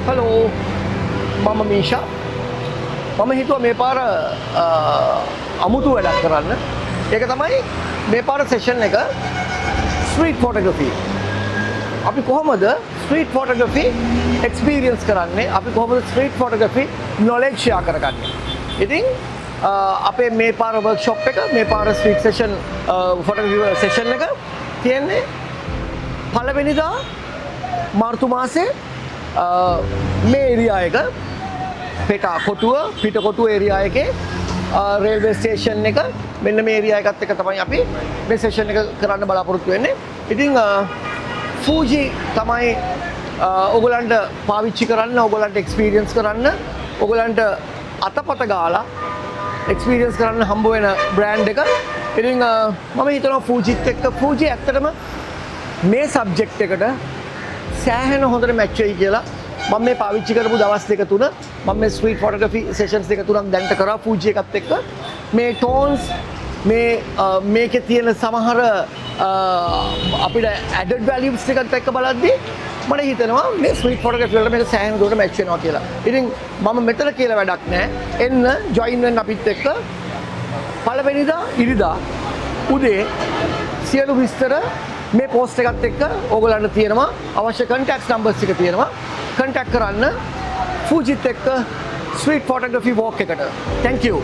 Hello මම මීෂා මම හිතුවා මේ පාර අමුතු වැඩක් කරන්න ඒක තමයි මේ පාර සෙෂන් එක ස්ට්‍රීට් ෆොටෝග්‍රැෆි අපි කොහොමද ස්ට්‍රීට් ෆොටෝග්‍රැෆි එක්ස්පීරියන්ස් කරන්නේ අපි කොහොමද ස්ට්‍රීට් ෆොටෝග්‍රැෆි නොලෙජ් ෂෙයා කරගන්නේ ඉතින් අපේ මේ පාර වර්ක්ෂොප් එක මේ පාර ස්ට්‍රීට් සෙෂන් ෆොටෝග්‍රැෆි සෙෂන් එක තියෙන්නේ පළවෙනිදා මාර්තු මාසේ මේ ඒරියා එක පිටකොටුව ඒරියා එකේ රේල්වේ ස්ටේෂන් එක මෙන්න මේ ඒරියා එකත් එක තමයි අපි මේ සෙෂන් එක කරන්න බලාපොරොත්තු වෙන්නේ. ඉතින් Fuji තමයි ඔයගලන්ට පාවිච්චි කරන්න, ඔයගලන්ට එක්ස්පීරියන්ස් කරන්න, ඔයගලන්ට අතපත ගාලා එක්ස්පීරියන්ස් කරන්න හම්බ වෙන බ්‍රෑන්ඩ් එක. ඉතින් මම හිතනවා Fujiත් එක්ක Fuji ඇත්තටම මේ සබ්ජෙක්ට් එකට සෑහෙන හොඳට මැච් වෙයි කියලා මම මේ පාවිච්චි කරපු දවස් දෙක තුන මම මේ ස්ට්‍රීට් ෆොටෝග්‍රැෆි සෙෂන්ස් දෙක තුනක් දැන්ට කරා Fuji එකත් එක්ක මේ ටෝන්ස් මේකේ තියෙන සමහර අපිට ඇඩඩ් වැලියුස් එකත් එක්ක බලද්දී මට හිතෙනවා මේ ස්ට්‍රීට් ෆොටෝග්‍රැෆි වලට මේක සෑහෙන දුරට මැච් වෙනවා කියලා. ඉතින් මම මෙතන කියලා වැඩක් නැහැ. එන්න ජොයින් වෙන්න අපිත් එක්ක පළවෙනිදා ඉරිදා උදේ සියලු විස්තර මේ පෝස්ට් එකත් එක්ක ඕගොල්ලන්ට තියෙනවා අවශ්‍ය කන්ටැක්ට් නම්බර්ස් එක තියෙනවා කන්ටැක්ට් කරන්න Fujiත් එක්ක ස්ට්‍රීට් ෆොටෝග්‍රැෆි වෝක් එකට. Thank you.